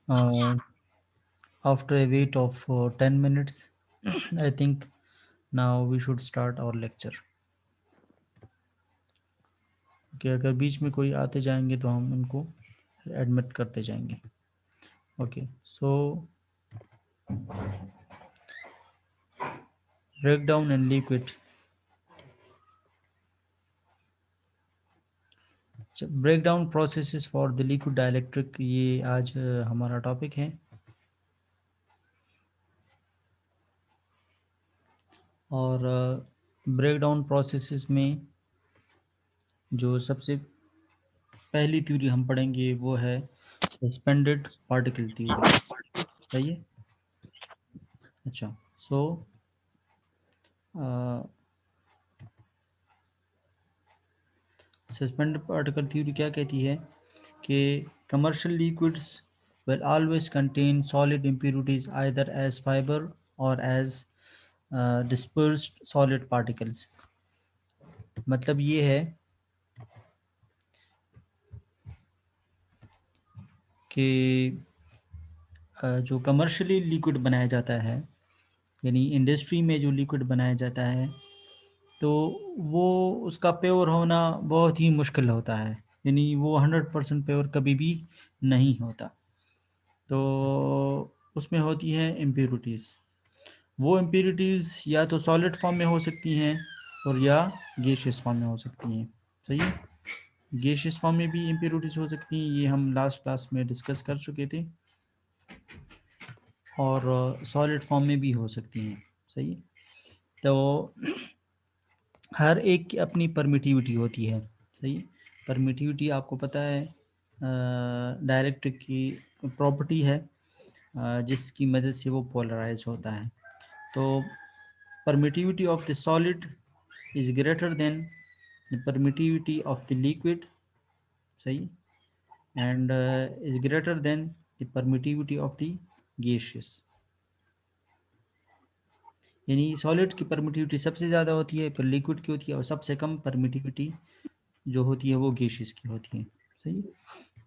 Uh, After a wait of 10 minutes, I think now we should start our lecture. कि अगर बीच में कोई आते जाएंगे तो हम उनको एडमिट करते जाएंगे. Okay, so break down and liquid. Break down processes for the liquid dielectric, ये आज हमारा टॉपिक है. और ब्रेक डाउन प्रोसेसेस में जो सबसे पहली थ्योरी हम पढ़ेंगे वो है सस्पेंडेड पार्टिकल थ्योरी. सही है. अच्छा, सो सस्पेंडेड पार्टिकल थ्योरी क्या कहती है कि commercial liquids will always contain solid impurities either as fiber or as dispersed solid particles. मतलब ये है कि जो कमर्शियली लिक्विड बनाया जाता है, यानी इंडस्ट्री में जो लिक्विड बनाया जाता है, तो वो उसका प्योर होना बहुत ही मुश्किल होता है. यानी वो 100% प्योर कभी भी नहीं होता. तो उसमें होती है इम्प्योरिटीज़. वो इम्प्योरिटीज़ या तो सॉलिड फॉर्म में हो सकती हैं और या गैसियस फॉर्म में हो सकती हैं. सही है. गैसियस फॉर्म में भी इम्प्योरिटीज़ हो सकती हैं, ये हम लास्ट क्लास में डिस्कस कर चुके थे. और सॉलिड फॉर्म में भी हो सकती हैं. सही है. तो हर एक की अपनी परमिटिविटी होती है. सही है. परमिटिविटी आपको पता है डायरेक्ट्रिक की प्रॉपर्टी है, जिसकी मदद से वो पोलराइज होता है. तो permittivity of the solid is greater than the permittivity of the liquid. सही. And is greater than the permittivity of the gaseous. यानी सॉलिड की परमिटिविटी सबसे ज़्यादा होती है, पर लिक्विड की होती है, और सबसे कम परमिटिविटी जो होती है वो गैसियस की होती है. सही.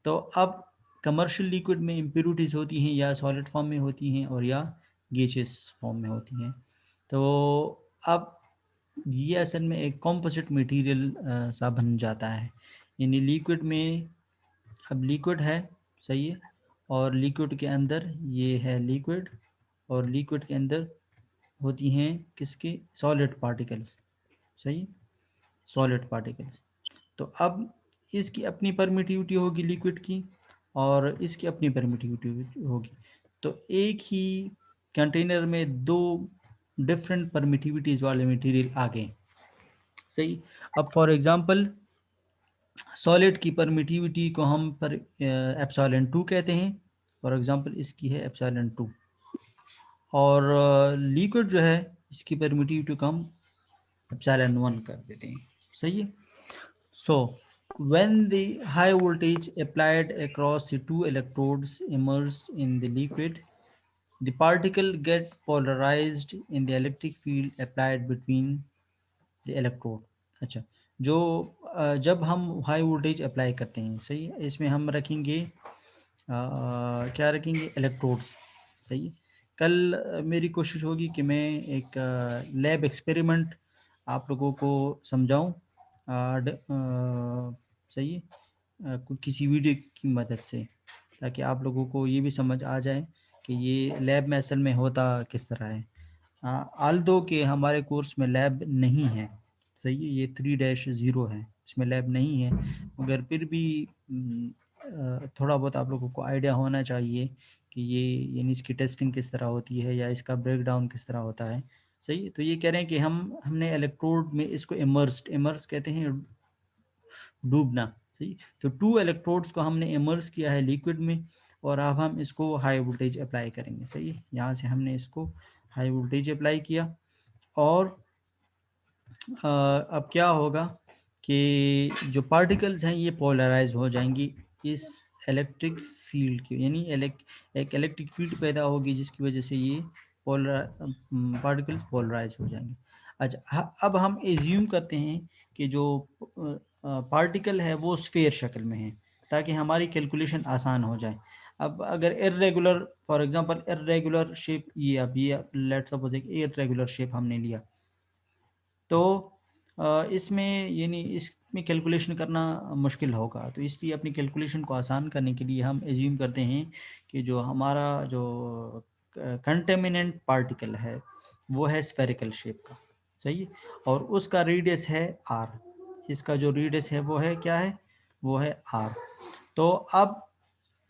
तो अब कमर्शियल लिक्विड में इम्प्योरिटीज़ होती हैं या सॉलिड फॉर्म में होती हैं और या गैसियस फॉर्म में होती हैं. तो अब ये असल में एक कॉम्पोजिट मटेरियल सा बन जाता है. यानी लिक्विड में, अब लिक्विड है. सही है. और लिक्विड के अंदर ये है लिक्विड, और लिक्विड के अंदर होती हैं किसके, सॉलिड पार्टिकल्स. सही. Solid particles. तो अब इसकी अपनी परमिटिविटी होगी लिक्विड की, और इसकी अपनी परमिटिविटी होगी. तो एक ही कंटेनर में दो डिफरेंट परमिटिविटीज़ वाले मटेरियल आ गए. सही. अब फॉर एग्जांपल सॉलिड की परमिटिविटी को हम पर एप्सिलॉन 2 कहते हैं. फॉर एग्जांपल इसकी है एप्सिलॉन 2. और लिक्विड जो है इसकी परमिटिविटी को हम एप्सिलॉन 1 कर देते हैं. सही है. सो when the high voltage applied across the two electrodes immersed in the liquid, the particle get polarized in the electric field applied between the electrode. अच्छा, जो जब हम हाई वोल्टेज अप्लाई करते हैं. सही है. इसमें हम रखेंगे क्या रखेंगे, इलेक्ट्रोड्स. सही है. कल मेरी कोशिश होगी कि मैं एक लैब एक्सपेरिमेंट आप लोगों को समझाऊं. सही है. किसी वीडियो की मदद से, ताकि आप लोगों को ये भी समझ आ जाए कि ये लैब में असल में होता किस तरह है. आल दो कि हमारे कोर्स में लैब नहीं है. सही है. ये 3-0 है, इसमें लैब नहीं है. मगर फिर भी थोड़ा बहुत आप लोगों को आइडिया होना चाहिए कि ये, यानी इसकी टेस्टिंग किस तरह होती है या इसका ब्रेक डाउन किस तरह होता है. सही है. तो ये कह रहे हैं कि हमने इलेक्ट्रोड में इसको इमर्स कहते हैं, डूबना. सही. तो 2 इलेक्ट्रोड्स को हमने इमर्स किया है लिक्विड में, और अब हम इसको हाई वोल्टेज अप्लाई करेंगे. सही है. यहाँ से हमने इसको हाई वोल्टेज अप्लाई किया, और अब क्या होगा कि जो पार्टिकल्स हैं ये पोलराइज हो जाएंगी इस इलेक्ट्रिक फील्ड की. यानी एक इलेक्ट्रिक फील्ड पैदा होगी जिसकी वजह से ये पोलर पार्टिकल्स पोलराइज हो जाएंगे. अच्छा, अब हम एज्यूम करते हैं कि जो पार्टिकल है वो स्फेयर शक्ल में है, ताकि हमारी कैलकुलेशन आसान हो जाए. अब अगर irregular, for example irregular shape, ये अब ये लेट सपोज एक इरेगुलर शेप हमने लिया, तो इसमें यानी इसमें कैलकुलेशन करना मुश्किल होगा, तो इसलिए अपनी कैलकुलेशन को आसान करने के लिए हम एज्यूम करते हैं कि जो हमारा जो कंटेमिनेंट पार्टिकल है वो है स्फेरिकल शेप का, सही है, और उसका रेडियस है आर, इसका जो रेडियस है वो है क्या है, वो है आर। तो अब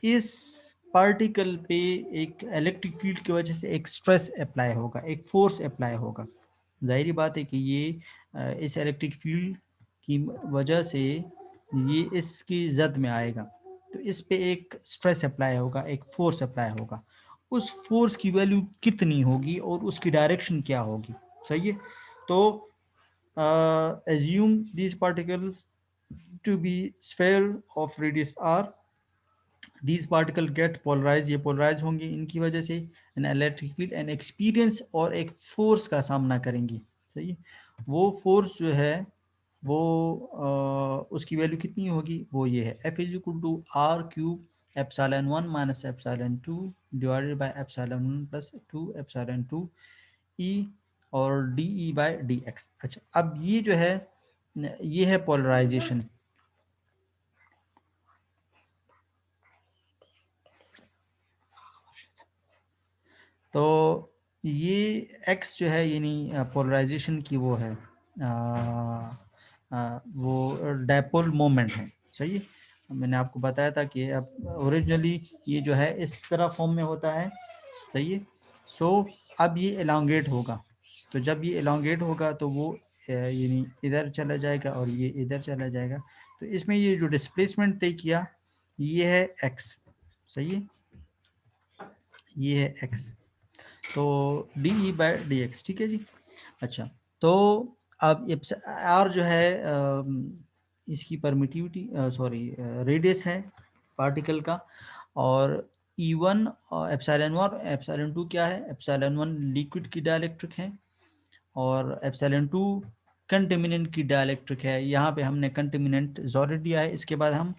इस पार्टिकल पे एक इलेक्ट्रिक फील्ड की वजह से एक स्ट्रेस अप्लाई होगा, एक फोर्स अप्लाई होगा। जाहिर बात है कि ये इस इलेक्ट्रिक फील्ड की वजह से ये इसकी जद में आएगा, तो इस पे एक स्ट्रेस अप्लाई होगा, एक फोर्स अप्लाई होगा। उस फोर्स की वैल्यू कितनी होगी और उसकी डायरेक्शन क्या होगी, सही है। तो assume these particles to be sphere of radius r, these particle get polarized, ये पोलराइज होंगे इनकी वजह से, an electric field and experience, और एक फोर्स का सामना करेंगी, सही है। वो फोर्स जो है वो उसकी वैल्यू कितनी होगी, वो ये है F is equal to R cube epsilon 1 minus epsilon 2 divided by epsilon 1 plus 2 epsilon 2 E और D E by D X. अच्छा, अब ये जो है ये है पोलराइजेशन। तो ये x जो है यानी पोलराइजेशन की वो है वो डायपोल मोमेंट है, सही है। मैंने आपको बताया था कि अब ओरिजिनली ये जो है इस तरह फॉर्म में होता है, सही है। सो अब ये एलोंगेट होगा, तो जब ये एलोंगेट होगा तो वो यानी इधर चला जाएगा और ये इधर चला जाएगा, तो इसमें ये जो डिस्प्लेसमेंट तय किया ये है x, सही है, ये है x, तो D E by D x, ठीक है जी। अच्छा, तो अब आर जो है इसकी परमिटिविटी सॉरी रेडियस है पार्टिकल का, और ई वन और एप्सिलॉन वन और एप्सिलॉन टू क्या है, एप्सिलॉन वन लिक्विड की डाइलेक्ट्रिक है और एप्सिलॉन टू कंटेमिनेंट की डाइलेक्ट्रिक है। यहाँ पे हमने कंटेमिनेंट सॉलिड दिया है, इसके बाद हम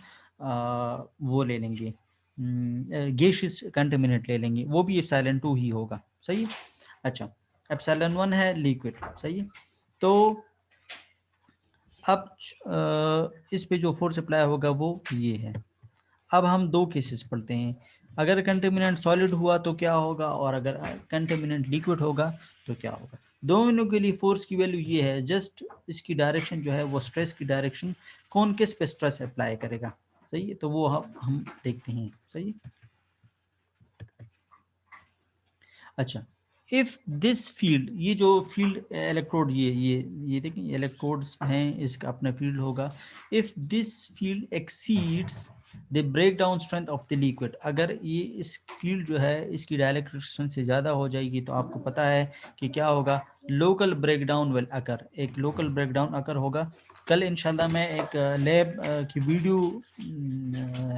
वो ले लेंगे गैसियस कंटेमिनेंट ले लेंगे, वो भी एप्सिलॉन टू ही होगा, सही है। अच्छा, एप्सिलॉन वन है लिक्विड, सही है। तो अब इस पे जो फोर्स अप्लाई होगा वो ये है। अब हम दो केसेस पढ़ते हैं, अगर कंटेमिनेंट सॉलिड हुआ तो क्या होगा और अगर कंटेमिनेंट लिक्विड होगा तो क्या होगा। दोनों के लिए फोर्स की वैल्यू ये है, जस्ट इसकी डायरेक्शन जो है वो स्ट्रेस की डायरेक्शन, कौन किस पे स्ट्रेस अप्लाई करेगा, सही है, तो वो हम देखते हैं, सही है। अच्छा, इफ दिस फील्ड, ये जो फील्ड इलेक्ट्रोड, ये देखिए इलेक्ट्रोड्स हैं, इसका अपना फील्ड होगा। If this field exceeds the break down strength of the liquid, अगर ये इस फील्ड जो है इसकी डाइलेक्ट्रिक स्ट्रेंथ से ज़्यादा हो जाएगी तो आपको पता है कि क्या होगा, local break down will occur, एक लोकल ब्रेक डाउन अकर होगा। कल इंशाल्लाह मैं एक लैब की वीडियो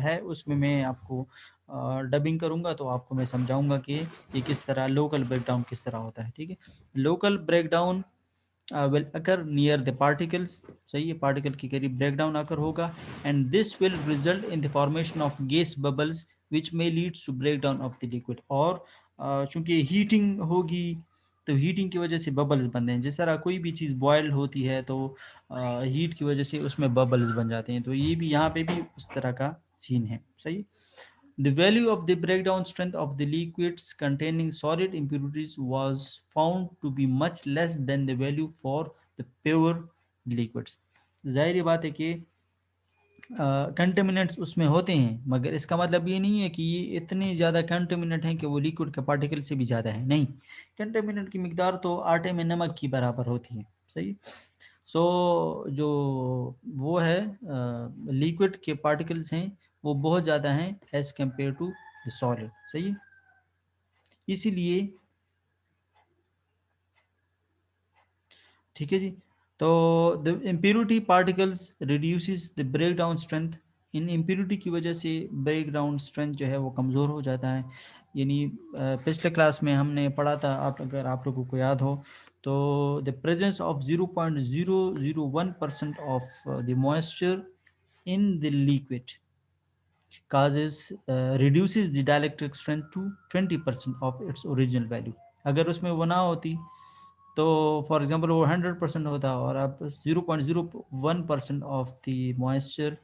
है, उसमें मैं आपको डबिंग करूंगा, तो आपको मैं समझाऊंगा कि ये किस तरह लोकल ब्रेकडाउन किस तरह होता है, ठीक है। Local breakdown will occur near the particles, सही है, पार्टिकल के करीब ब्रेकडाउन अकर होगा, and this will result in the formation of gas bubbles which may leads to breakdown of the liquid. और चूंकि हीटिंग होगी तो हीटिंग की वजह से बबल्स बनते हैं, जिस तरह कोई भी चीज़ बॉयल होती है तो हीट की वजह से उसमें बबल्स बन जाते हैं, तो ये भी यहाँ पे भी उस तरह का सीन है, सही। The value of the breakdown strength of the liquids containing solid impurities was found to be much less than the value for the pure liquids. जाहिर बात है कि कंटेमिनेंट्स उसमें होते हैं, मगर इसका मतलब ये नहीं है कि ये इतने ज़्यादा कंटेमिनेंट हैं कि वो लिक्विड के पार्टिकल से भी ज़्यादा है, नहीं। कंटेमिनेंट की मिकदार तो आटे में नमक की बराबर होती है, सही। सो जो वो है लिक्विड के पार्टिकल्स हैं वो बहुत ज़्यादा हैं as compare to the solid, सही है। इसीलिए ठीक है जी। तो the impurity particles reduces the break down strength, इन इम्प्योरिटी की वजह से ब्रेक डाउन स्ट्रेंथ जो है वो कमज़ोर हो जाता है। यानी पिछले क्लास में हमने पढ़ा था, आप अगर आप लोगों को याद हो, तो the presence of 0.001% of the moisture in the liquid, causes reduces the dielectric strength to 20% of its original value. अगर उसमें वो ना होती तो फॉर एग्जांपल वो 100% होता और अब 0.01% ऑफ द मॉइस्चर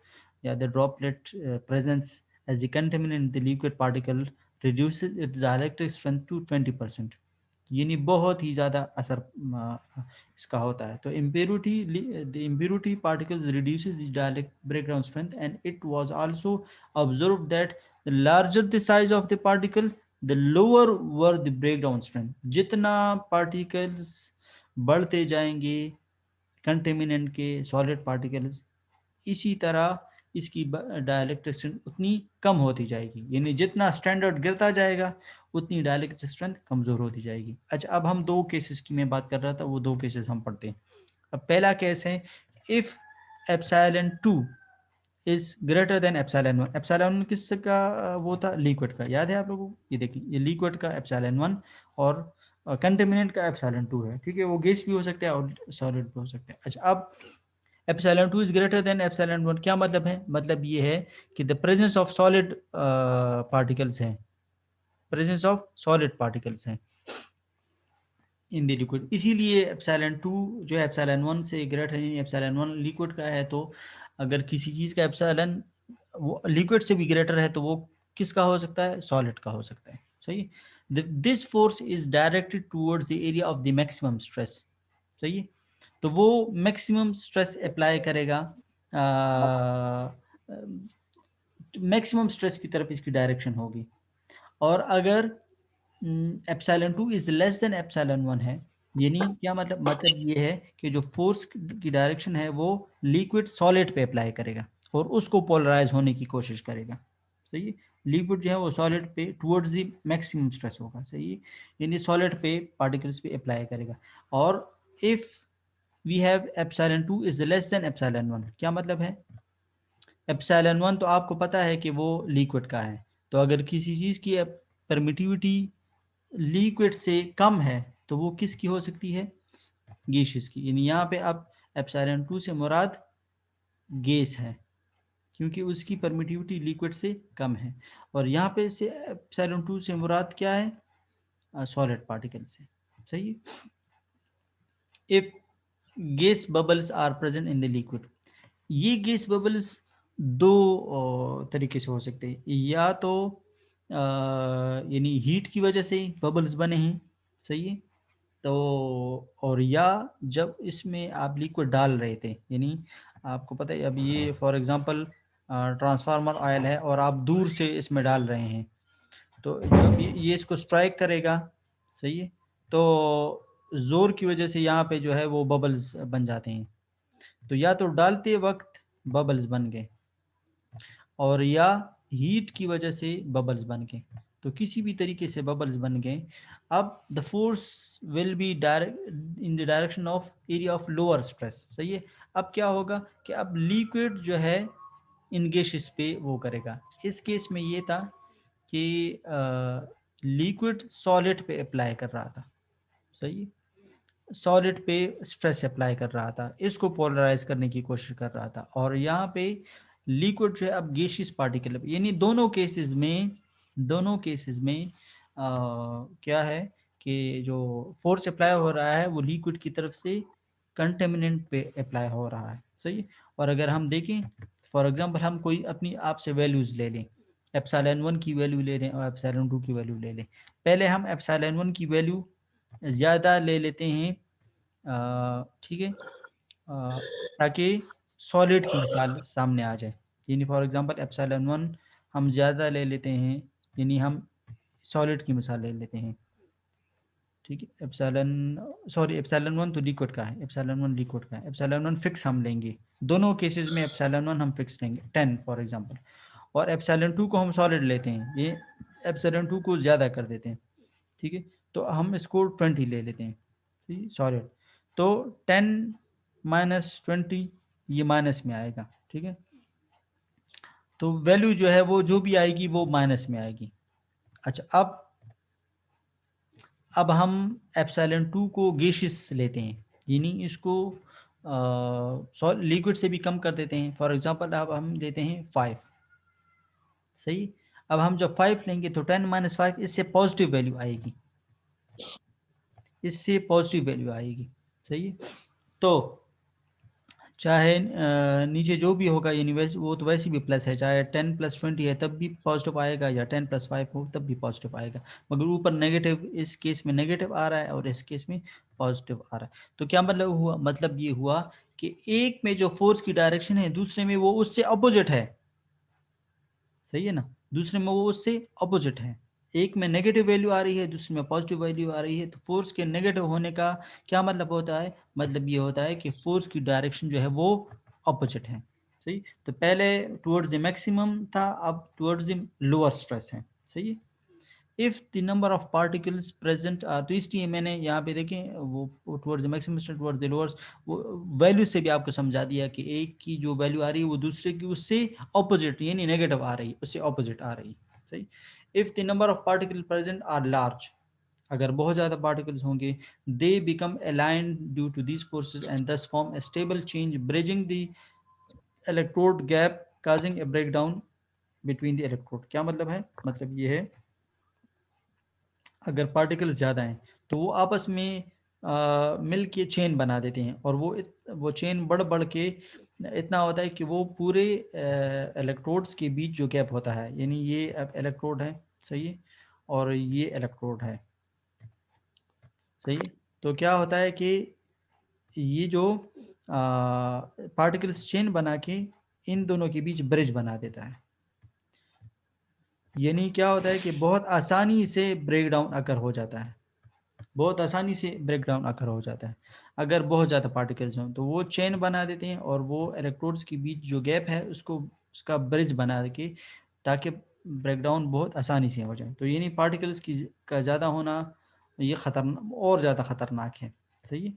या the droplet presence as the contaminant in the liquid particle reduces its dielectric strength to 20%. यानी बहुत ही ज़्यादा असर इसका होता है. तो impurity particles reduces the dielectric breakdown strength, and it was also observed that the larger the size of the particle, the lower were the breakdown strength. जितना particles बढ़ते जाएंगे कंटेमिनेंट के सॉलिड पार्टिकल्स, इसी तरह इसकी डायलेक्ट्रिक स्ट्रेंथ उतनी कम होती जाएगी. यानी जितना स्टैंडर्ड गिरता जाएगा उतनी डायलेक्ट्रिक स्ट्रेंथ कमज़ोर होती जाएगी. अच्छा, अब हम दो केसेस की मैं बात कर रहा था, वो दो केसेस हम पढ़ते हैं. अब पहला केस है if epsilon 2 is greater than epsilon 1. Epsilon 1 किसका वो था? लिक्विड का. याद है आप लोगों को? ये देखिए, ये लिक्विड का एप्सिलॉन 1 और कंटेमिनेंट का एप्सिलॉन 2 है. ठीक है, वो गैस भी हो सकता है और सॉलिड भी हो सकता है. अच्छा, अब epsilon 2 is greater than epsilon 1. क्या मतलब है? मतलब ये है कि the presence of solid particles हैं, प्रेजेंस ऑफ सॉलिड पार्टिकल्स हैं इन द लिक्विड. इसीलिए एप्सिलॉन 2 जो है एप्सिलॉन 1 से ग्रेटर है. एप्सिलॉन 1 लिक्विड का है, तो अगर किसी चीज़ का एप्सिलॉन वो लिक्विड से भी ग्रेटर है तो वो किसका हो सकता है? सॉलिड का हो सकता है. सही. This force is directed towards the area of the maximum stress. सही. तो वो मैक्सिमम स्ट्रेस अप्लाई करेगा, मैक्सिमम स्ट्रेस की तरफ इसकी डायरेक्शन होगी. और अगर epsilon 2 is less than epsilon 1 है, यानी क्या मतलब? मतलब ये है कि जो फोर्स की डायरेक्शन है वो लिक्विड सॉलिड पे अप्लाई करेगा और उसको पोलराइज होने की कोशिश करेगा. सही. लिक्विड जो है वो सॉलिड पे टुवर्ड्स द मैक्सिमम स्ट्रेस होगा. सही. यानी सॉलिड पे पार्टिकल्स पे अप्लाई करेगा. और if we have epsilon 2 is less than epsilon 1, क्या मतलब है? एप्सिलॉन 1 तो आपको पता है कि वो लिक्विड का है. तो अगर किसी चीज़ की परमिटिविटी लिक्विड से कम है तो वो किसकी हो सकती है? गैसेस की. यानी यहाँ पे अब एप्सिलॉन 2 से मुराद गैस है क्योंकि उसकी परमिटिविटी लिक्विड से कम है. और यहाँ पे से एप्सिलॉन 2 से मुराद क्या है? सॉलिड पार्टिकल से. सही. If gas bubbles are present in the liquid. ये गैस बबल्स दो तरीके से हो सकते हैं. या तो यानी हीट की वजह से बबल्स बने हैं. सही है. तो और या जब इसमें आप लिक्विड डाल रहे थे, यानी आपको पता है अब ये फॉर एग्जांपल ट्रांसफार्मर ऑयल है और आप दूर से इसमें डाल रहे हैं, तो जब ये इसको स्ट्राइक करेगा. सही है. तो ज़ोर की वजह से यहाँ पे जो है वो बबल्स बन जाते हैं. तो या तो डालते वक्त बबल्स बन गए और या हीट की वजह से बबल्स बन गए. तो किसी भी तरीके से बबल्स बन गए. अब the force will be direct in the direction of area of lower stress. सही है. अब क्या होगा कि अब लिक्विड जो है इन गैसेस पे वो करेगा. इस केस में ये था कि लिक्विड सॉलिड पे अप्लाई कर रहा था. सही. सॉलिड पे स्ट्रेस अप्लाई कर रहा था, इसको पोलराइज करने की कोशिश कर रहा था. और यहाँ पे लिक्विड जो है अब गैसियस पार्टिकल, यानी दोनों केसेस में क्या है कि जो फोर्स अप्लाई हो रहा है वो लिक्विड की तरफ से कंटेमिनेंट पे अप्लाई हो रहा है. सही. और अगर हम देखें फॉर एग्जांपल हम कोई अपनी आपसे वैल्यूज ले लें, एप्सिलॉन 1 की वैल्यू ले लें और एप्सिलॉन 2 की वैल्यू ले लें. पहले हम एप्सिलॉन 1 की वैल्यू ज़्यादा ले लेते हैं. ठीक है. ताकि सॉलिड की मिसाल सामने आ जाए. यानी फॉर एग्जांपल एप्सिलॉन 1 हम ज़्यादा ले लेते हैं, यानी हम सॉलिड की मिसाल ले लेते हैं. ठीक है. एप्सिलॉन 1 तो लिक्विड का है, एप्सिलॉन 1 लिक्विड का है. एप्सिलॉन 1 फिक्स हम लेंगे, दोनों केसेस में एप्सिलॉन 1 हम फिक्स लेंगे 10 फॉर एग्जांपल. और एप्सिलॉन 2 को हम सॉलिड लेते हैं, ये एप्सिलॉन 2 को ज़्यादा कर देते हैं. ठीक है. तो हम इसको 20 ले लेते हैं. ठीक है. सॉलिड. तो 10 माइनस 20 ये माइनस में आएगा. ठीक है. तो वैल्यू जो है वो जो भी आएगी वो माइनस में आएगी. अच्छा, अब हम एप्सिलॉन 2 को गैसियस लेते हैं, यानी इसको लिक्विड से भी कम कर देते हैं. फॉर एग्जांपल अब हम लेते हैं 5. सही। अब हम जब 5 लेंगे तो 10 - 5 इससे पॉजिटिव वैल्यू आएगी, इससे पॉजिटिव वैल्यू आएगी। सही। तो चाहे नीचे जो भी होगा यानी वैसे वो तो वैसे भी प्लस है, चाहे 10 + 20 है तब भी पॉजिटिव आएगा, या 10 + 5 हो तब भी पॉजिटिव आएगा, मगर ऊपर नेगेटिव, इस केस में नेगेटिव आ रहा है और इस केस में पॉजिटिव आ रहा है। तो क्या मतलब हुआ, मतलब ये हुआ कि एक में जो फोर्स की डायरेक्शन है दूसरे में वो उससे अपोजिट है। सही है ना, दूसरे में वो उससे अपोजिट है। एक में नेगेटिव वैल्यू आ रही है, दूसरे में पॉजिटिव वैल्यू आ रही है। तो फोर्स के नेगेटिव होने का क्या मतलब होता है, मतलब ये होता है कि फोर्स की डायरेक्शन जो है वो अपोजिट है। सही। तो पहले टुवर्ड्स द मैक्सिमम था, अब टुवर्ड्स द लोअर स्ट्रेस है। सही है। If the number of particles present are, तो इसलिए मैंने यहाँ पे देखें वो towards the maximum towards the lower, वो वैल्यू से भी आपको समझा दिया कि एक की जो वैल्यू आ रही है वो दूसरे की उससे ऑपोजिट यानी नेगेटिव आ रही है, उससे ऑपोजिट आ रही है। सही। If the number of particle present are large, अगर बहुत ज़्यादा पार्टिकल्स होंगे, they become aligned due to these forces and thus form a stable chain bridging the electrode gap causing a breakdown between the electrode. क्या मतलब है, मतलब ये है अगर पार्टिकल्स ज़्यादा हैं तो वो आपस में मिल के चेन बना देते हैं, और वो चेन बढ़ बढ़ के इतना होता है कि वो पूरे इलेक्ट्रोड्स के बीच जो गैप होता है, यानी ये अब इलेक्ट्रोड है, सही है, और ये इलेक्ट्रोड है, सही है। तो क्या होता है कि ये जो पार्टिकल्स चेन बना के इन दोनों के बीच ब्रिज बना देता है, यानी क्या होता है कि बहुत आसानी से ब्रेक डाउन अकर हो जाता है, बहुत आसानी से ब्रेक डाउन अकर हो जाता है। अगर बहुत ज़्यादा पार्टिकल्स हों तो वो चेन बना देते हैं और वो इलेक्ट्रोड्स के बीच जो गैप है उसको उसका ब्रिज बना के, ताकि ब्रेक डाउन बहुत आसानी से हो जाए। तो यानी पार्टिकल्स की का ज़्यादा होना ये खतरनाक और ज़्यादा ख़तरनाक है। सही है।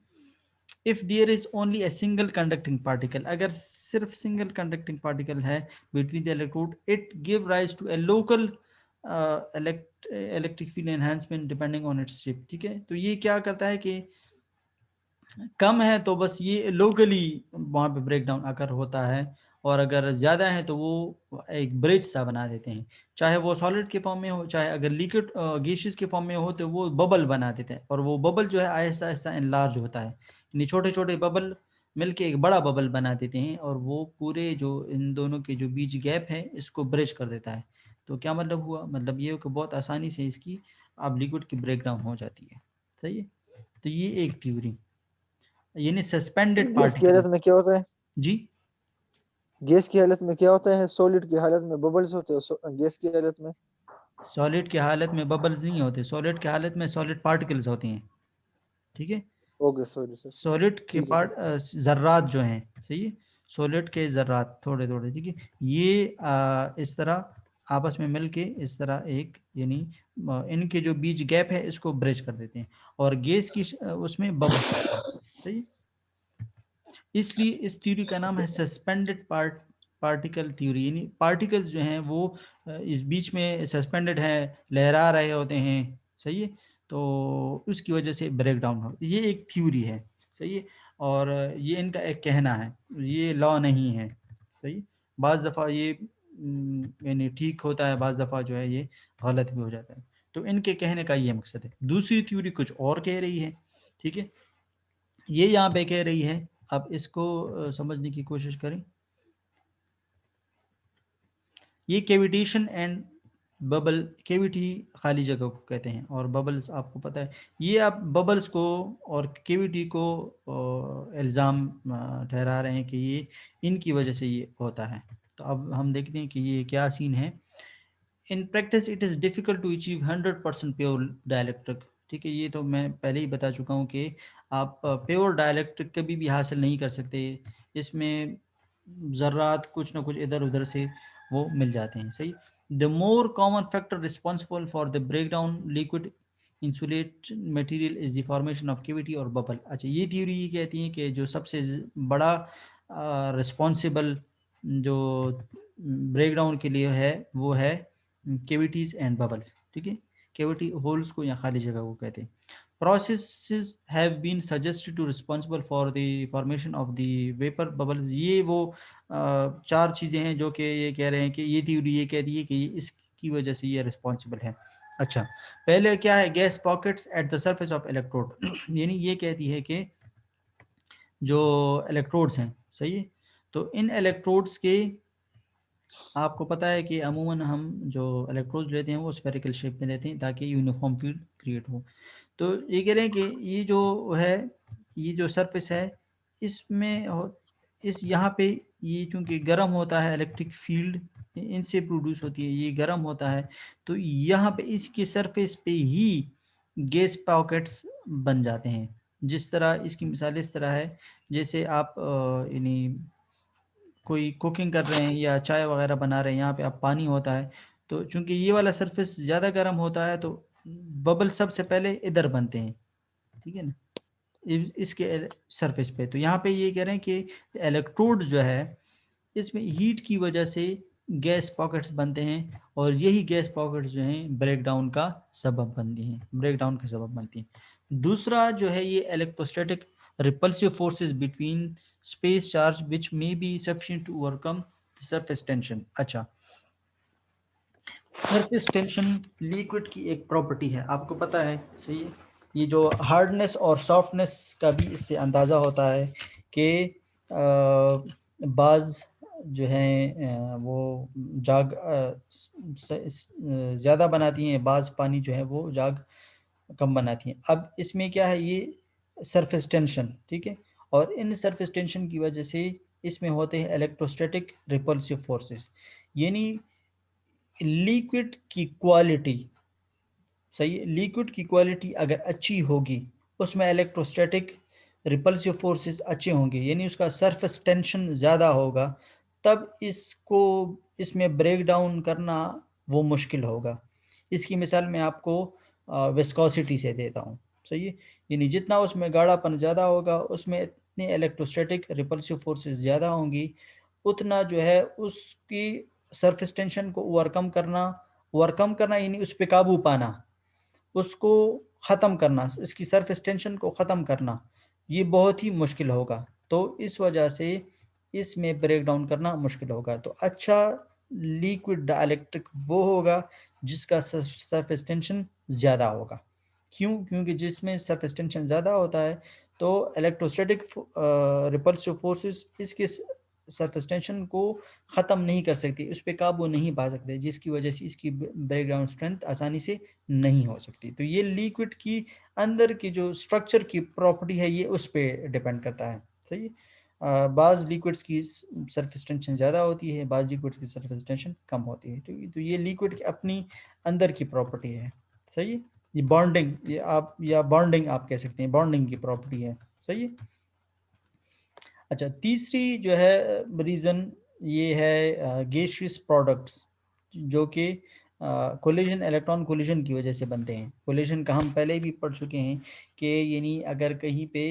If there is only a single conducting particle, अगर सिर्फ सिंगल कंडक्टिंग पार्टिकल है between the electrode, it give rise to a local electric field enhancement depending on its shape. ठीक है। तो ये क्या करता है कि कम है तो बस ये लोकली वहाँ पे ब्रेक डाउन अगर होता है, और अगर ज़्यादा है तो वो एक ब्रिज सा बना देते हैं, चाहे वो सॉलिड के फॉर्म में हो, चाहे अगर लिक्विड गैसेस के फॉर्म में हो तो वो बबल बना देते हैं, और वो बबल जो है आहिस्ता आहिस्ता इनलार्ज होता है, यानी छोटे छोटे बबल मिलके एक बड़ा बबल बना देते हैं, और वो पूरे जो इन दोनों के जो बीच गैप है इसको ब्रिज कर देता है। तो क्या मतलब हुआ, मतलब ये कि बहुत आसानी से इसकी अब लिक्विड की ब्रेक डाउन हो जाती है। सही है। तो ये एक थ्योरी, यानी सर सस्पेंडेड गैस की पार्टिकल। हालत में क्या होता है? जी। गैस की हालत में क्या होता है? सॉलिड की हालत में बबल्स होते हैं, गैस की हालत में? सॉलिड की हालत में बबल्स नहीं होते, सॉलिड की हालत में सॉलिड पार्टिकल्स होते हैं। ठीक है। Okay, sorry sir. सॉलिड के ठीक है सर। जर्रात जो हैं, सही है, सॉलिड के जर्रात थोड़े थोड़े, ठीक है, ये इस तरह आपस में मिलके इस तरह एक यानी इनके जो बीच गैप है इसको ब्रिज कर देते हैं, और गैस की उसमें बबल्स होते हैं। सही है? इसलिए इस थ्योरी का नाम है सस्पेंडेड पार्टिकल थ्योरी, यानी पार्टिकल्स जो हैं वो इस बीच में सस्पेंडेड है, लहरा रहे होते हैं। सही है। तो उसकी वजह से ब्रेक डाउन हो, ये एक थ्योरी है। सही है। और ये इनका एक कहना है, ये लॉ नहीं है। सही। बाज़ दफ़ा ये यानी ठीक होता है, बाज़ दफ़ा जो है ये गलत भी हो जाता है। तो इनके कहने का ये मकसद है। दूसरी थ्योरी कुछ और कह रही है। ठीक है। ये यहाँ पे कह रही है, आप इसको समझने की कोशिश करें। ये कैविटेशन एंड बबल, कैविटी खाली जगह को कहते हैं, और बबल्स आपको पता है, ये आप बबल्स को और कैविटी को इल्ज़ाम ठहरा रहे हैं कि ये इनकी वजह से ये होता है। तो अब हम देखते हैं कि ये क्या सीन है। In practice it is difficult to achieve 100% pure dielectric. ठीक है। ये तो मैं पहले ही बता चुका हूँ कि आप प्योर डाइलेक्ट्रिक कभी भी हासिल नहीं कर सकते, इसमें ज़र्रात कुछ ना कुछ इधर उधर से वो मिल जाते हैं। सही। The more common factor responsible for the break down liquid insulate material is the formation of cavity और बबल। अच्छा, ये थ्योरी ये कहती है कि जो सबसे बड़ा रिस्पॉन्सिबल जो ब्रेक डाउन के लिए है वो है कैविटीज़ एंड बबल्स। ठीक है। कैविटी होल्स को या खाली जगह को कहते हैं। processes have been suggested to responsible for the formation of the vapor bubbles। ये वो चार चीज़ें हैं जो कि ये कह रहे हैं कि ये थ्योरी ये कहती है कि इसकी वजह से ये रिस्पॉन्सिबल है। अच्छा, पहले क्या है, gas pockets at the surface of electrode यानी ये कहती है कि जो इलेक्ट्रोड्स हैं, सही है, तो इन इलेक्ट्रोड्स के, आपको पता है कि अमूमन हम जो इलेक्ट्रोड्स लेते हैं वो स्फेरिकल शेप में लेते हैं ताकि यूनिफॉर्म फील्ड क्रिएट हो। तो ये कह रहे हैं कि ये जो है, ये जो सरफेस है, इसमें इस यहाँ पे ये चूंकि गर्म होता है, इलेक्ट्रिक फील्ड इनसे प्रोड्यूस होती है, ये गर्म होता है, तो यहाँ पे इसके सरफेस पे ही गैस पॉकेट्स बन जाते हैं। जिस तरह इसकी मिसाल इस तरह है, जैसे आप यानी कोई कुकिंग कर रहे हैं या चाय वगैरह बना रहे हैं, यहाँ पे आप पानी होता है, तो चूंकि ये वाला सरफेस ज़्यादा गर्म होता है तो बबल सबसे पहले इधर बनते हैं, ठीक है ना, इसके सरफेस पे। तो यहाँ पे ये कह रहे हैं कि इलेक्ट्रोड जो है इसमें हीट की वजह से गैस पॉकेट्स बनते हैं, और यही गैस पॉकेट्स जो हैं ब्रेकडाउन का सबब बनती हैं, ब्रेकडाउन का सबब बनती हैं। दूसरा जो है ये electrostatic repulsive forces between space charge which may be sufficient to overcome surface tension. अच्छा, सरफेस टेंशन लिक्विड की एक प्रॉपर्टी है, आपको पता है, सही है। ये जो हार्डनेस और सॉफ्टनेस का भी इससे अंदाज़ा होता है कि बाज़ जो हैं वो जाग ज़्यादा बनाती हैं, बाज़ पानी जो है वो जाग कम बनाती हैं। अब इसमें क्या है, ये सरफेस टेंशन, ठीक है, और इन सरफेस टेंशन की वजह से इसमें होते हैं इलेक्ट्रोस्टैटिक रिपल्सिव फोर्सेस, यानी लिक्विड की क्वालिटी, सही है, लिक्विड की क्वालिटी अगर अच्छी होगी, उसमें इलेक्ट्रोस्टैटिक रिपल्सिव फोर्सेस अच्छे होंगे, यानी उसका सरफेस टेंशन ज़्यादा होगा, तब इसको इसमें ब्रेक डाउन करना वो मुश्किल होगा। इसकी मिसाल मैं आपको विस्कोसिटी से देता हूँ, सही है, यानी जितना उसमें गाढ़ापन ज़्यादा होगा उसमें इतनी इलेक्ट्रोस्टैटिक रिपल्सिव फोर्सेस ज़्यादा होंगी, उतना जो है उसकी सरफेस टेंशन को ओवरकम करना यानी उस पर काबू पाना, उसको ख़त्म करना, इसकी सरफेस टेंशन को ख़त्म करना, ये बहुत ही मुश्किल होगा। तो इस वजह से इसमें ब्रेक डाउन करना मुश्किल होगा। तो अच्छा लिक्विड डाइलेक्ट्रिक वो होगा जिसका सरफेस टेंशन ज़्यादा होगा। क्यों? क्योंकि जिसमें सरफेस टेंशन ज़्यादा होता है तो इलेक्ट्रोस्टैटिक रिपल्सिव फोर्सेस इसके सरफेस टेंशन को ख़त्म नहीं कर सकती, उस पर काबू नहीं पा सकते, जिसकी वजह से इसकी ब्रेकडाउन स्ट्रेंथ आसानी से नहीं हो सकती। तो ये लिक्विड की अंदर की जो स्ट्रक्चर की प्रॉपर्टी है ये उस पर डिपेंड करता है, सही है। बाज़ लिक्विड्स की सरफेस टेंशन ज़्यादा होती है, बाज़ लिक्विड्स की सरफेस टेंशन कम होती है। तो ये लिक्विड की अपनी अंदर की प्रॉपर्टी है, सही है। ये बॉन्डिंग, ये आप या बॉन्डिंग आप कह सकते हैं, बॉन्डिंग की प्रॉपर्टी है, सही है। अच्छा, तीसरी जो है रीज़न ये है गैसियस प्रोडक्ट्स जो कि कोलिजन, इलेक्ट्रॉन कोलिजन की वजह से बनते हैं। कोलिजन का हम पहले भी पढ़ चुके हैं कि यानी अगर कहीं पे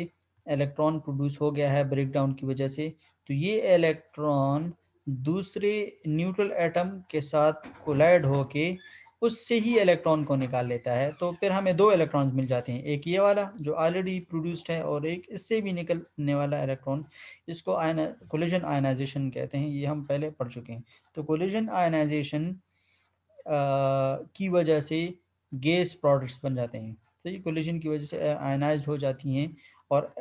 इलेक्ट्रॉन प्रोड्यूस हो गया है ब्रेकडाउन की वजह से, तो ये इलेक्ट्रॉन दूसरे न्यूट्रल एटम के साथ कोलाइड होके उससे ही इलेक्ट्रॉन को निकाल लेता है, तो फिर हमें दो इलेक्ट्रॉन्स मिल जाते हैं, एक ये वाला जो ऑलरेडी प्रोड्यूस्ड है और एक इससे भी निकलने वाला इलेक्ट्रॉन। इसको कोलिजन आयनाइजेशन कहते हैं, ये हम पहले पढ़ चुके हैं। तो कोलिजन आयनाइजेशन की वजह से गैस प्रोडक्ट्स बन जाते हैं, तो ये कोलिजन की वजह से आयनाइज हो जाती हैं, और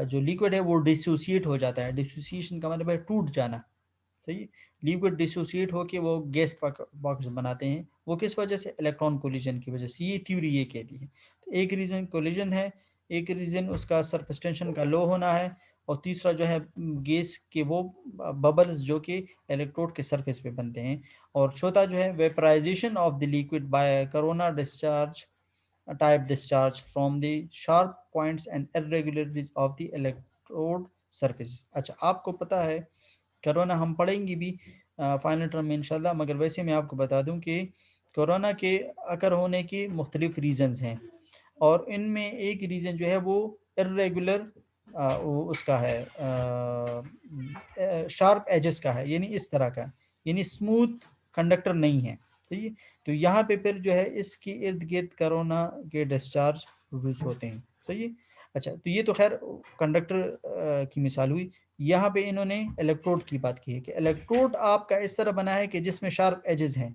जो लिक्विड है वो डिसोसिएट हो जाता है। डिसोसिएशन का मतलब है टूट जाना, सही। लिक्विड डिसोसिएट होके वो गैस पॉकेट्स बनाते हैं, वो किस वजह से? इलेक्ट्रॉन कोलिजन की वजह से। ये थ्योरी ये कहती है। तो एक रीज़न कोलिजन है, एक रीज़न उसका सरफेस टेंशन का लो होना है, और तीसरा जो है गैस के वो बबल्स जो कि इलेक्ट्रोड के सरफेस पे बनते हैं, और चौथा जो है vaporization of the liquid by corona discharge type discharge from the sharp points and irregularities of the electrode surfaces। अच्छा, आपको पता है कोरोना हम पढ़ेंगे भी फाइनल टर्म में इंशाल्लाह, मगर वैसे मैं आपको बता दूं कि कोरोना के अकर होने के मुख्तलिफ रीज़न्स हैं, और इनमें एक रीज़न जो है वो इर्रेगुलर उसका है, शार्प एजेस का है, यानी इस तरह का, यानी स्मूथ कंडक्टर नहीं है, ठीक है। तो यहाँ पे फिर जो है इसके इर्द गिर्द कोरोना के डिस्चार्ज प्रोड्यूस होते हैं। सही है। अच्छा, तो ये तो खैर कंडक्टर की मिसाल हुई। यहाँ पे इन्होंने इलेक्ट्रोड की बात की है कि इलेक्ट्रोड आपका इस तरह बना है कि जिसमें शार्प एजेस हैं,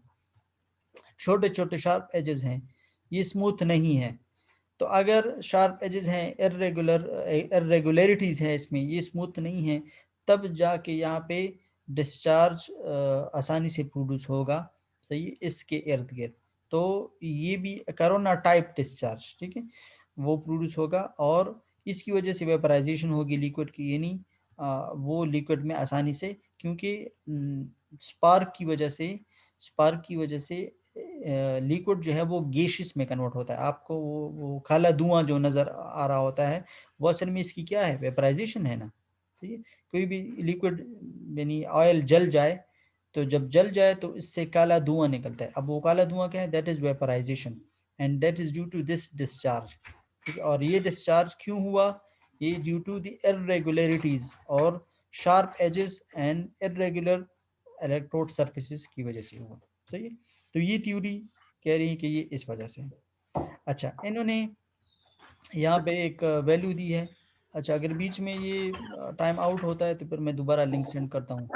छोटे छोटे शार्प एजेस हैं, ये स्मूथ नहीं है। तो अगर शार्प एजेस हैं, इरेगुलरिटीज़ हैं इसमें, ये स्मूथ नहीं है, तब जाके यहाँ पे डिस्चार्ज आसानी से प्रोड्यूस होगा। सही है, इसके इर्द गिर्द। तो ये भी कोरोना टाइप डिस्चार्ज, ठीक है, वो प्रोड्यूस होगा और इसकी वजह से वेपराइजेशन होगी लिक्विड की, यानी वो लिक्विड में आसानी से, क्योंकि स्पार्क की वजह से लिक्विड जो है वो गैसियस में कन्वर्ट होता है। आपको वो काला धुआं जो नज़र आ रहा होता है, वो असल में इसकी क्या है, वेपराइजेशन है ना। ठीक है, कोई भी लिक्विड यानी ऑयल जल जाए, तो जब जल जाए तो इससे काला धुआं निकलता है। अब वो काला धुआं क्या है, that is vaporization, and that is due to this discharge. ठीक है, और ये डिस्चार्ज क्यों हुआ, ये ड्यू टू द इरेगुलरिटीज और sharp edges and irregular electrode surfaces की वजह से हुआ। सही है, तो ये थ्योरी कह रही है कि ये इस वजह से। अच्छा, इन्होंने यहाँ पे एक वैल्यू दी है। अच्छा, अगर बीच में ये टाइम आउट होता है तो फिर मैं दोबारा लिंक सेंड करता हूँ।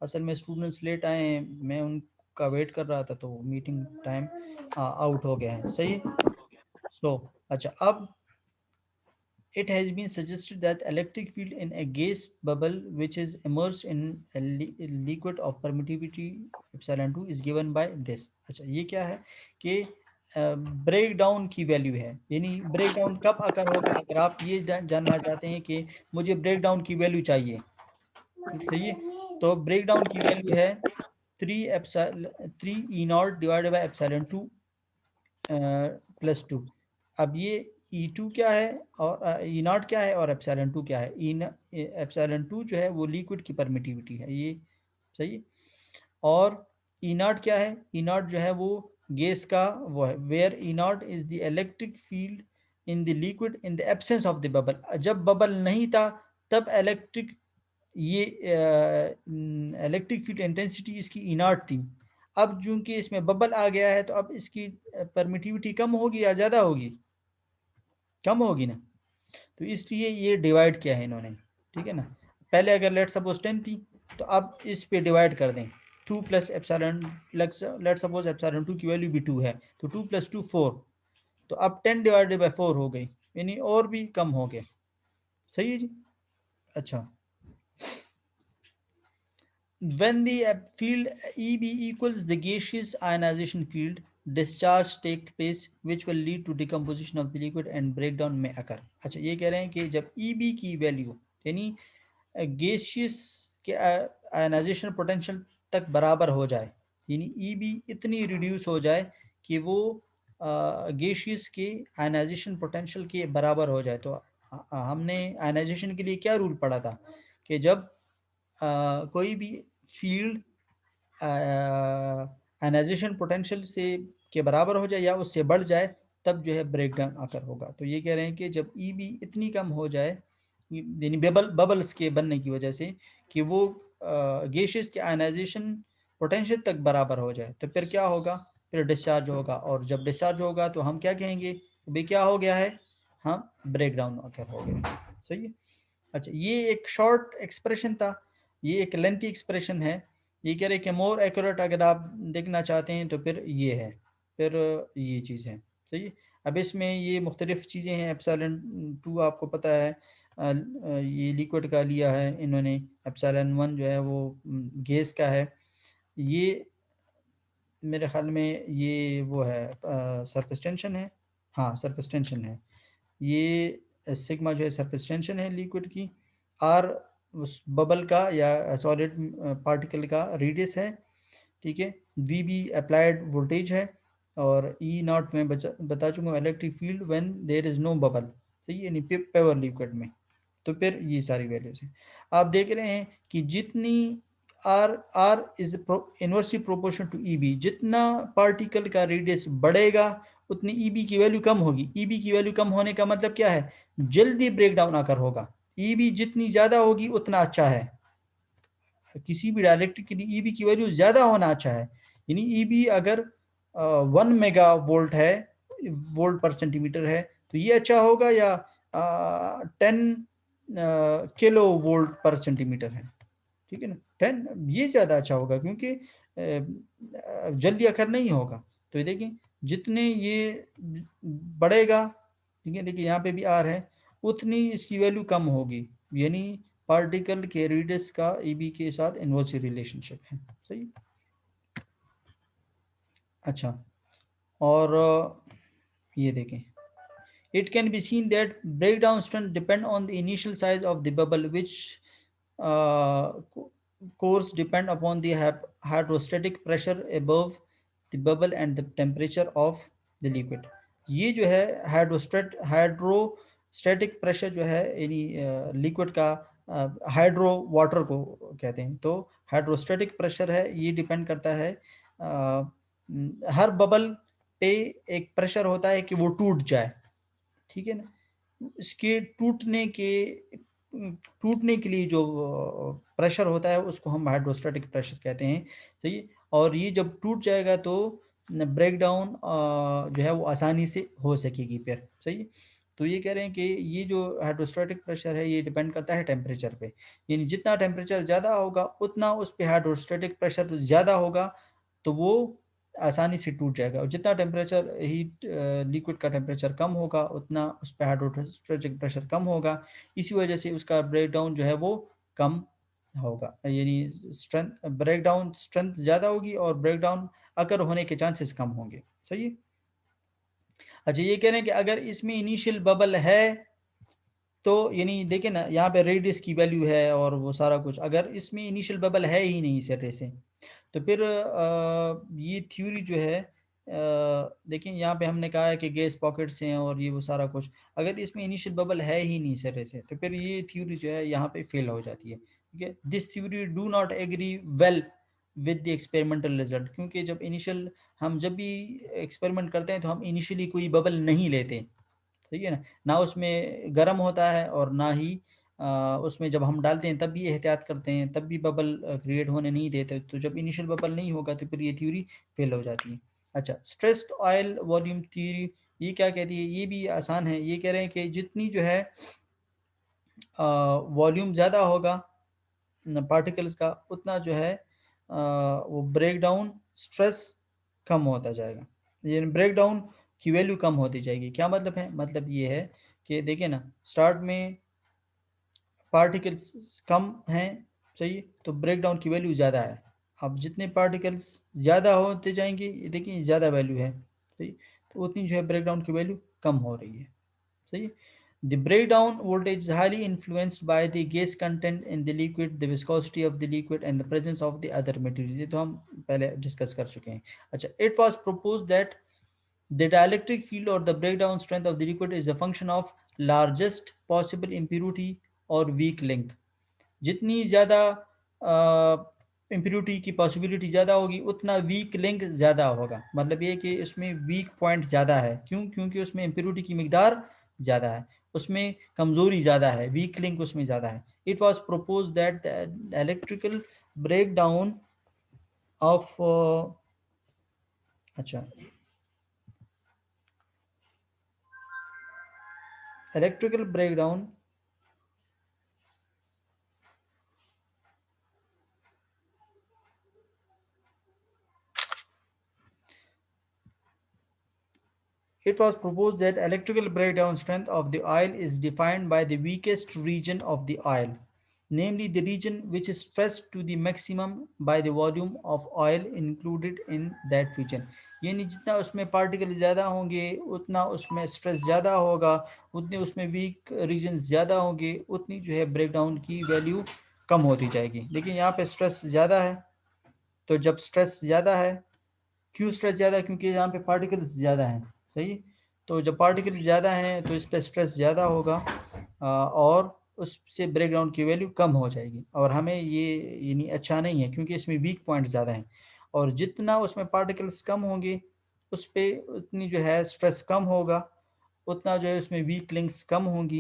असल में स्टूडेंट्स लेट आए हैं, मैं उनका वेट कर रहा था, तो मीटिंग टाइम आउट हो गया है। सही है। सो अच्छा, अब it has been suggested that electric field in a gas bubble which is immersed in a liquid of permittivity epsilon 2 is given by this। अच्छा, ये क्या है कि ब्रेक डाउन की वैल्यू है, यानी ब्रेक डाउन कब अकर होगा, अगर आप ये जानना चाहते हैं कि मुझे ब्रेक डाउन की वैल्यू चाहिए, सही है, तो ब्रेक डाउन की वैल्यू है 3 E0 डिवाइडेड बाई एप्सिलॉन 2 +2। अब ये E2 क्या है और E0 क्या है और एप्सिलॉन 2 क्या है। एप्सिलॉन 2 जो है वो लिक्विड की परमिटिविटी है, ये सही है। और E0 क्या है, E0 जो है वो गैस का वो है, where E0 is the electric field in the liquid in the absence of the bubble. जब बबल नहीं था तब इलेक्ट्रिक ये इलेक्ट्रिक फील्ड इंटेंसिटी इसकी E0 थी। अब चूंकि इसमें बबल आ गया है तो अब इसकी परमिटिविटी कम होगी या ज़्यादा होगी, कम होगी ना, तो इसलिए ये डिवाइड किया है इन्होंने। ठीक है ना, पहले अगर लेट सपोज 10 थी, तो अब इस पे डिवाइड कर दें, 2 plus epsilon, let suppose epsilon 2 की वैल्यू भी 2 है, तो 2 + 2 4, तो अब 10 डिवाइडेड बाई 4 हो गई, यानी और भी कम हो गया। सही है जी। अच्छा, when the field EB equals the gaseous ionization field, discharge take place which will lead to decomposition of the liquid and breakdown may occur। अच्छा, ये कह रहे हैं कि जब EB की वैल्यू यानी गैसियस के आयनाइजेशन पोटेंशियल तक बराबर हो जाए, यानी EB इतनी रिड्यूस हो जाए कि वो गैसियस के आयनाइजेशन पोटेंशियल के बराबर हो जाए। तो हमने आयनाइजेशन के लिए क्या रूल पढ़ा था कि जब कोई भी फील्ड आयनाइजेशन पोटेंशियल से के बराबर हो जाए या उससे बढ़ जाए, तब जो है ब्रेकडाउन आकर होगा। तो ये कह रहे हैं कि जब EB इतनी कम हो जाए, यानी बबल्स के बनने की वजह से, कि वो गैसेस के आयनाइजेशन पोटेंशियल तक बराबर हो जाए, तो फिर क्या होगा, फिर डिस्चार्ज होगा। और जब डिस्चार्ज होगा तो हम क्या कहेंगे, भाई क्या हो गया है, हम ब्रेकडाउन आकर हो गया। सही है। अच्छा, ये एक शॉर्ट एक्सप्रेशन था, ये एक लेंथी एक्सप्रेशन है। ये कह रहे कि मोर एक्यूरेट अगर आप देखना चाहते हैं तो फिर ये है, फिर ये चीज़ है। सही है। अब इसमें ये मुख्तलिफ़ चीज़ें हैं। एप्सिलॉन 2 आपको पता है ये लिक्विड का लिया है इन्होंने, एप्सिलॉन 1 जो है वो गैस का है। ये मेरे ख्याल में ये वो है सरफेस टेंशन है, हाँ सरफेस टेंशन है। ये सिग्मा जो है सरफेस टेंशन है लिक्विड की, आर उस बबल का या सॉलिड पार्टिकल का रेडियस है। ठीक है, वी भी अप्लाइड वोल्टेज है, और E0 में बता चुका हूँ electric field when there is no bubble. सही है, यानी पेवर लिक्विड में। तो फिर ये सारी वैल्यूज हैं। आप देख रहे हैं कि जितनी R R is inversely proportional to EB, जितना पार्टिकल का रेडियस बढ़ेगा उतनी EB की वैल्यू कम होगी। EB की वैल्यू कम होने का मतलब क्या है, जल्दी ब्रेक डाउन आकर होगा। EB जितनी ज़्यादा होगी उतना अच्छा है, किसी भी डायरेक्ट्रिक के लिए EB की वैल्यू ज़्यादा होना अच्छा है। यानी EB अगर 1 मेगा वोल्ट है, वोल्ट पर सेंटीमीटर है, तो ये अच्छा होगा या 10 किलो वोल्ट पर सेंटीमीटर है, ठीक है ना, 10, ये ज़्यादा अच्छा होगा क्योंकि जल्दी अखर नहीं होगा। तो ये देखिए जितने ये बढ़ेगा, ठीक है, देखिए यहाँ पे भी आर है, उतनी इसकी वैल्यू कम होगी, यानी पार्टिकल के रेडियस का ईबी के साथ इन्वर्स रिलेशनशिप है, सही। अच्छा, और ये देखें, it can be seen that breakdown strength depend on the initial size of the bubble, which uh, course depend upon the hydrostatic pressure above the bubble and the temperature of the liquid। ये जो है hydrostatic pressure जो है यानी liquid का, hydro water को कहते हैं, तो हाइड्रोस्टैटिक प्रेशर है ये डिपेंड करता है हर बबल पे एक प्रेशर होता है कि वो टूट जाए, ठीक है ना। इसके टूटने के लिए जो प्रेशर होता है उसको हम हाइड्रोस्टैटिक प्रेशर कहते हैं, सही। और ये जब टूट जाएगा तो ब्रेक डाउन जो है वो आसानी से हो सकेगी फिर, सही। तो ये कह रहे हैं कि ये जो हाइड्रोस्टैटिक प्रेशर है ये डिपेंड करता है टेम्परेचर पे, यानी जितना टेम्परेचर ज़्यादा होगा उतना उस पर हाइड्रोस्टैटिक प्रेशर ज़्यादा होगा, तो वो आसानी से टूट जाएगा। और जितना टेम्परेचर हीट लिक्विड का टेम्परेचर कम होगा उतना उस पर हाइड्रोस्टैटिक प्रेशर कम होगा, इसी वजह से उसका ब्रेक डाउन जो है वो कम होगा, यानी स्ट्रेंथ ब्रेक डाउन स्ट्रेंथ ज़्यादा होगी और ब्रेक डाउन अगर होने के चांसेस कम होंगे, सही है। अच्छा, ये कह रहे हैं कि अगर इसमें इनिशियल बबल है तो यानी देखिए ना यहाँ पे रेडियस की वैल्यू है और वो सारा कुछ, अगर इसमें इनिशियल बबल है ही नहीं सिरे से, तो फिर ये थ्योरी जो है देखिए यहाँ पे हमने कहा है कि गैस पॉकेट्स हैं और ये वो सारा कुछ, अगर इसमें इनिशियल बबल है ही नहीं सिरे से तो फिर ये थ्योरी जो है यहाँ पे फेल हो जाती है, ठीक है। This theory do not agree well with the experimental result, क्योंकि हम जब भी एक्सपेरिमेंट करते हैं तो हम इनिशियली कोई बबल नहीं लेते, ठीक है ना, ना उसमें गर्म होता है और ना ही उसमें जब हम डालते हैं तब भी एहतियात करते हैं, तब भी बबल क्रिएट होने नहीं देते, तो जब इनिशियल बबल नहीं होगा तो फिर ये थ्योरी फेल हो जाती है। अच्छा, स्ट्रेस्ड ऑयल वॉल्यूम थ्योरी ये क्या कहती है, ये भी आसान है, ये कह रहे हैं कि जितनी जो है वॉल्यूम ज़्यादा होगा पार्टिकल्स का उतना जो है वो ब्रेक डाउन स्ट्रेस कम होता जाएगा, ये ब्रेक डाउन की वैल्यू कम होती जाएगी। क्या मतलब है, मतलब ये है कि देखिए ना स्टार्ट में पार्टिकल्स कम हैं, सही, तो ब्रेक डाउन की वैल्यू ज़्यादा है। अब जितने पार्टिकल्स ज़्यादा होते जाएंगे, ये देखिए ज़्यादा वैल्यू है, सही, तो उतनी जो है ब्रेक डाउन की वैल्यू कम हो रही है, सही। The breakdown voltage is highly influenced by the gas content in the liquid, the viscosity of the liquid, and the presence of the other materials। ये तो हम पहले डिस्कस कर चुके हैं। अच्छा, it was proposed that the dielectric field or the breakdown strength of the liquid is a function of largest possible impurity or weak link। जितनी ज़्यादा इम्प्योरिटी की पॉसिबिलिटी ज़्यादा होगी उतना वीक लिंक ज़्यादा होगा, मतलब ये कि उसमें वीक पॉइंट ज़्यादा है, क्यों, क्योंकि उसमें इम्प्योरिटी की मिकदार ज़्यादा है, उसमें कमज़ोरी ज़्यादा है, वीक लिंक उसमें ज़्यादा है। It was propose that electrical breakdown of अच्छा electrical breakdown It was proposed that electrical breakdown strength of the oil is defined by the weakest region of the oil, namely the region which is stressed to the maximum by the volume of oil included in that region। यानी जितना उसमें particle ज़्यादा होंगे उतना उसमें stress ज़्यादा होगा, उतने उसमें वीक रीजन ज़्यादा होंगे, उतनी जो है ब्रेकडाउन की वैल्यू कम होती जाएगी। लेकिन यहाँ पे स्ट्रेस ज़्यादा है, तो जब स्ट्रेस ज़्यादा है, क्यों स्ट्रेस ज़्यादा, क्योंकि यहाँ पे पार्टिकल ज़्यादा हैं, सही। तो जब पार्टिकल ज़्यादा हैं तो इस पर स्ट्रेस ज़्यादा होगा और उससे ब्रेकडाउन की वैल्यू कम हो जाएगी, और हमें ये यानी अच्छा नहीं है क्योंकि इसमें वीक पॉइंट ज़्यादा हैं, और जितना उसमें पार्टिकल्स कम होंगे उस पर उतनी जो है स्ट्रेस कम होगा, उतना जो है उसमें वीक लिंक्स कम होंगी।